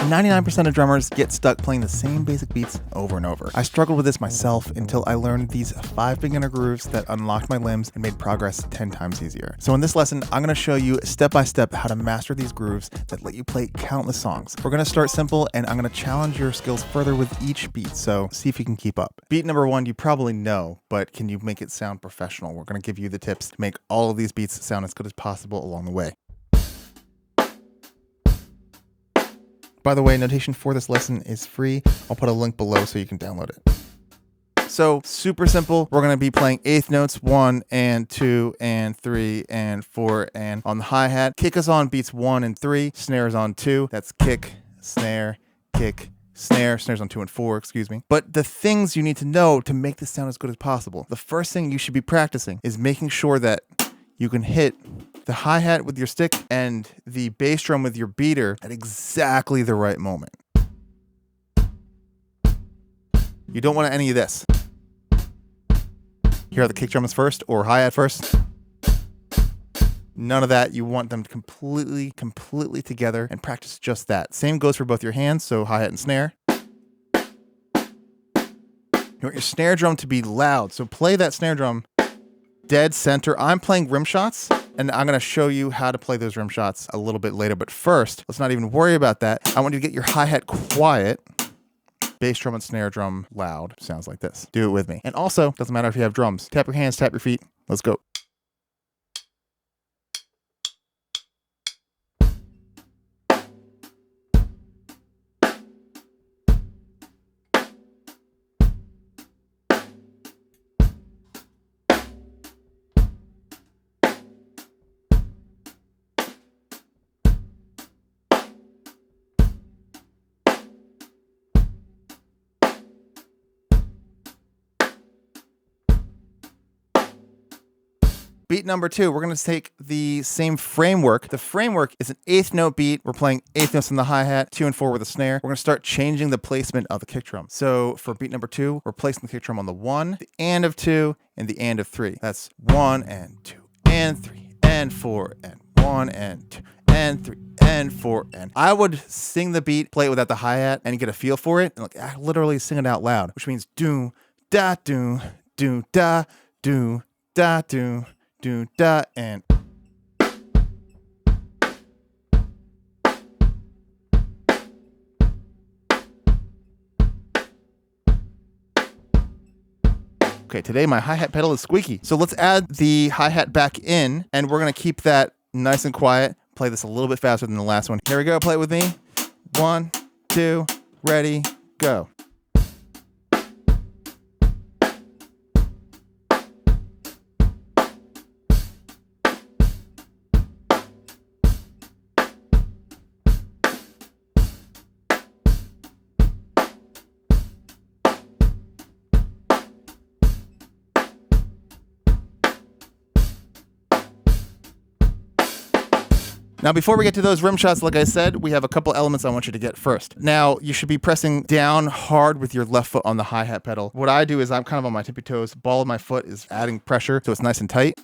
99% of drummers get stuck playing the same basic beats over and over. I struggled with this myself until I learned these 5 beginner grooves that unlocked my limbs and made progress 10 times easier. So in this lesson, I'm going to show you step by step how to master these grooves that let you play countless songs. We're going to start simple, and I'm going to challenge your skills further with each beat, so see if you can keep up. Beat number 1 you probably know, but can you make it sound professional? We're going to give you the tips to make all of these beats sound as good as possible along the way. By the way, notation for this lesson is free. I'll put a link below so you can download it. So super simple. We're going to be playing eighth notes, 1 and 2 and 3 and 4, and on the hi-hat. Kick is on beats 1 and 3. Snare is on 2. That's kick, snare, kick, snare. Snare's on 2 and 4, excuse me. But the things you need to know to make this sound as good as possible. The first thing you should be practicing is making sure that you can hit the hi-hat with your stick and the bass drum with your beater at exactly the right moment. You don't want any of this. Here are the kick drums first or hi-hat first. None of that. You want them completely together and practice just that. Same goes for both your hands, so hi-hat and snare. You want your snare drum to be loud, so play that snare drum dead center. I'm playing rim shots, and I'm going to show you how to play those rim shots a little bit later. But first, let's not even worry about that. I want you to get your hi-hat quiet. Bass drum and snare drum loud. Sounds like this. Do it with me. And also, doesn't matter if you have drums. Tap your hands, tap your feet. Let's go. Beat number 2, we're going to take the same framework. The framework is an eighth note beat. We're playing eighth notes on the hi-hat, 2 and 4 with a snare. We're going to start changing the placement of the kick drum. So for beat number 2, we're placing the kick drum on the 1, the and of 2, and the and of 3. That's 1 and 2 and 3 and 4 and 1 and 2 and 3 and 4 and. I would sing the beat, play it without the hi-hat, and get a feel for it. And like, I literally sing it out loud, which means do da do do da do da do. Do da and okay, today my hi-hat pedal is squeaky. So let's add the hi-hat back in, and we're gonna keep that nice and quiet. Play this a little bit faster than the last one. Here we go, play it with me. 1, 2, ready, go. Now, before we get to those rim shots, like I said, we have a couple elements I want you to get first. Now, you should be pressing down hard with your left foot on the hi-hat pedal. What I do is I'm kind of on my tippy toes. Ball of my foot is adding pressure, so it's nice and tight.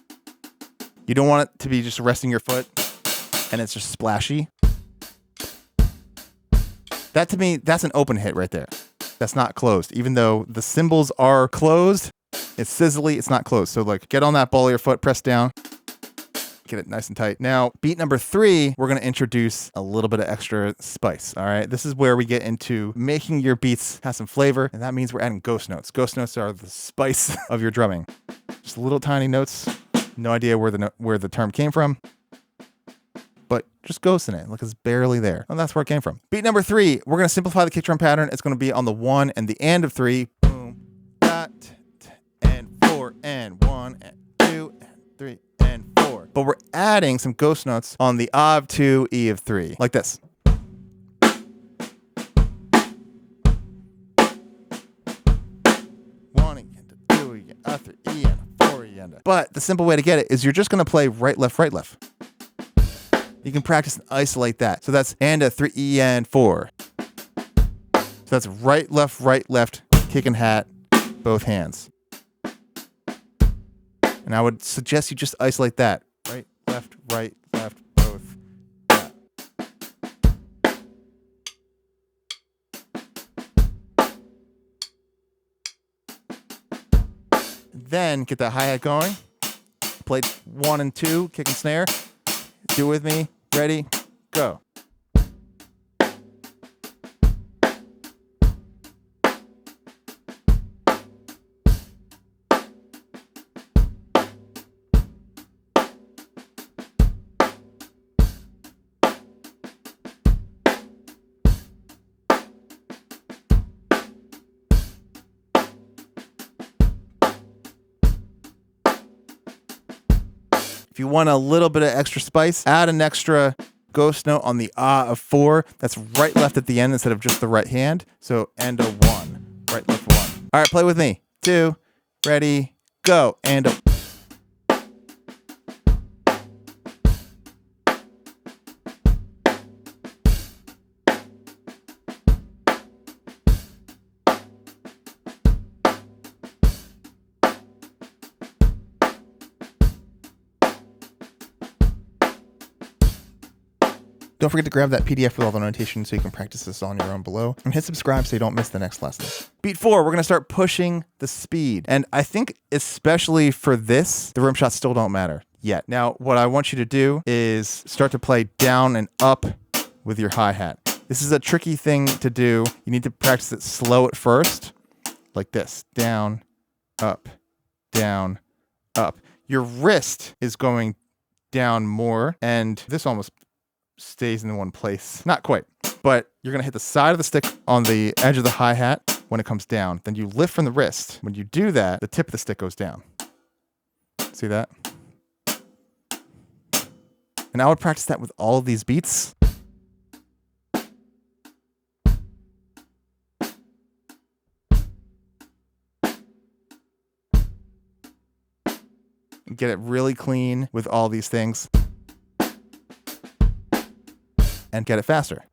You don't want it to be just resting your foot and it's just splashy. That, to me, that's an open hit right there. That's not closed. Even though the cymbals are closed, it's sizzly, it's not closed. So, like, get on that ball of your foot, press down. Get it nice and tight. Now, beat number 3, we're going to introduce a little bit of extra spice. All right. This is where we get into making your beats have some flavor. And that means we're adding ghost notes. Ghost notes are the spice of your drumming. Just little tiny notes. No idea where the term came from, but just ghost in it. Like it's barely there. And that's where it came from. Beat number 3, we're going to simplify the kick drum pattern. It's going to be on the 1 and the and of 3. Boom, dot, and 4 and 1 and 2 and 3 and 4. But we're adding some ghost notes on the A of 2, E of 3, like this. But the simple way to get it is you're just going to play right, left, right, left. You can practice and isolate that. So that's and a 3, E, and 4. So that's right, left, kick and hat, both hands. And I would suggest you just isolate that. Right, left, both. Yeah. Then get that hi-hat going. Play 1 and 2, kick and snare. Do it with me. Ready, go. If you want a little bit of extra spice, add an extra ghost note on the ah of 4. That's right left at the end instead of just the right hand. So and a 1. Right left 1. All right, play with me. 2, ready, go. And a. Don't forget to grab that PDF with all the notation so you can practice this on your own below. And hit subscribe so you don't miss the next lesson. Beat 4, we're going to start pushing the speed. And I think especially for this, the rim shots still don't matter yet. Now, what I want you to do is start to play down and up with your hi-hat. This is a tricky thing to do. You need to practice it slow at first, like this. Down, up, down, up. Your wrist is going down more, and this almost stays in one place. Not quite, but you're going to hit the side of the stick on the edge of the hi-hat when it comes down. Then you lift from the wrist. When you do that, the tip of the stick goes down. See that? And I would practice that with all of these beats. Get it really clean with all these things. And get it faster.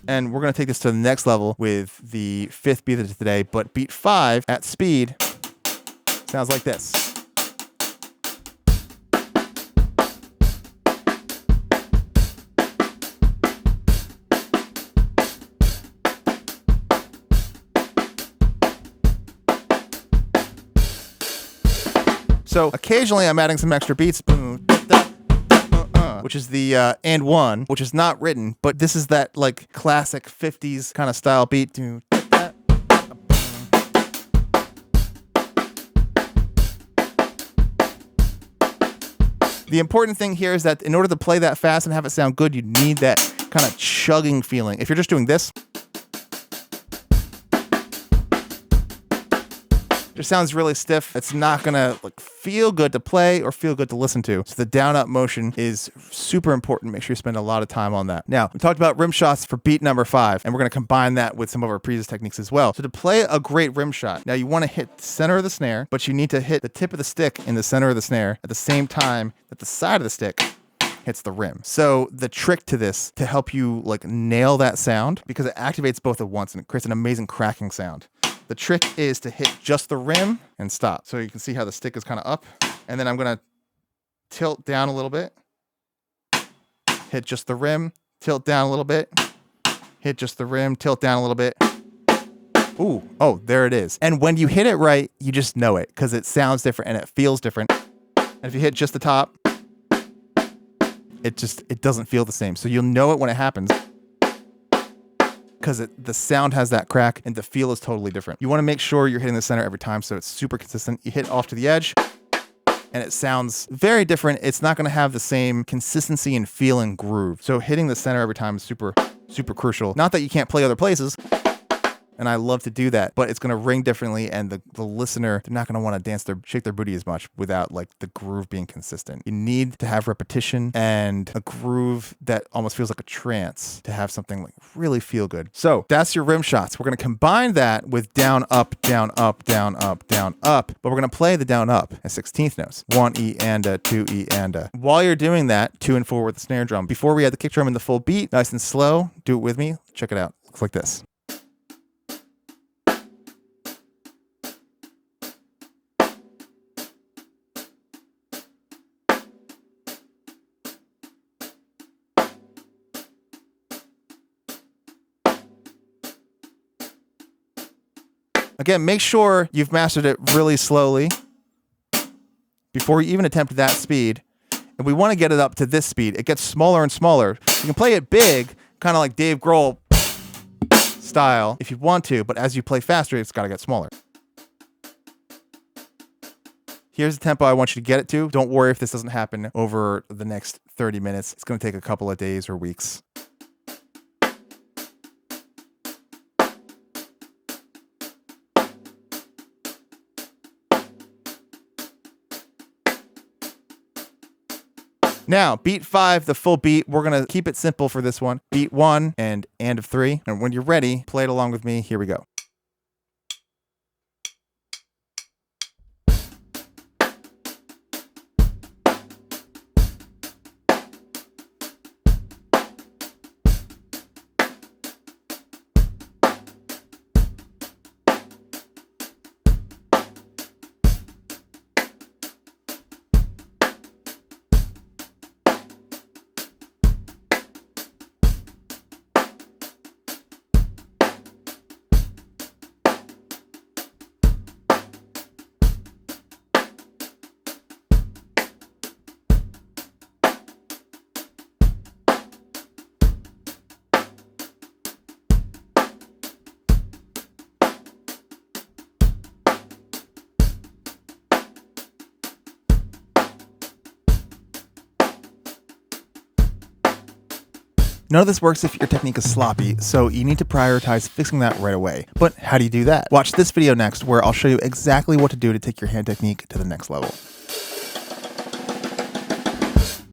And we're going to take this to the next level with the 5th beat of today, but beat 5 at speed sounds like this. So occasionally I'm adding some extra beats, which is the and 1, which is not written, but this is that like classic 50s kind of style beat. The important thing here is that in order to play that fast and have it sound good, you need that kind of chugging feeling. If you're just doing this, it sounds really stiff. It's not gonna like feel good to play or feel good to listen to. So the down-up motion is super important. Make sure you spend a lot of time on that. Now, we talked about rim shots for beat number 5, and we're gonna combine that with some of our previous techniques as well. So to play a great rim shot, now you wanna hit the center of the snare, but you need to hit the tip of the stick in the center of the snare at the same time that the side of the stick hits the rim. So the trick to this, to help you like nail that sound, because it activates both at once and it creates an amazing cracking sound. The trick is to hit just the rim and stop. So you can see how the stick is kind of up. And then I'm going to tilt down a little bit. Hit just the rim, tilt down a little bit. Hit just the rim, tilt down a little bit. Ooh, oh, there it is. And when you hit it right, you just know it because it sounds different and it feels different. And if you hit just the top, it doesn't feel the same. So you'll know it when it happens, because the sound has that crack and the feel is totally different. You want to make sure you're hitting the center every time so it's super consistent. You hit off to the edge and it sounds very different. It's not going to have the same consistency and feel and groove. So hitting the center every time is super, super crucial. Not that you can't play other places, and I love to do that, but it's going to ring differently, and the listener, they're not going to want to shake their booty as much without like the groove being consistent. You need to have repetition and a groove that almost feels like a trance to have something like really feel good. So that's your rim shots. We're going to combine that with down, up, down, up, down, up, down, up, but we're going to play the down, up as 16th notes. 1 E and a, 2 E and a. While you're doing that, 2 and 4 with the snare drum. Before we add the kick drum in the full beat, nice and slow, do it with me. Check it out. Looks like this. Again, make sure you've mastered it really slowly before you even attempt that speed. And we want to get it up to this speed. It gets smaller and smaller. You can play it big, kind of like Dave Grohl style if you want to, but as you play faster, it's got to get smaller. Here's the tempo I want you to get it to. Don't worry if this doesn't happen over the next 30 minutes. It's going to take a couple of days or weeks. Now, beat 5, the full beat. We're going to keep it simple for this one. Beat 1 and of 3. And when you're ready, play it along with me. Here we go. None of this works if your technique is sloppy, so you need to prioritize fixing that right away. But how do you do that? Watch this video next, where I'll show you exactly what to do to take your hand technique to the next level.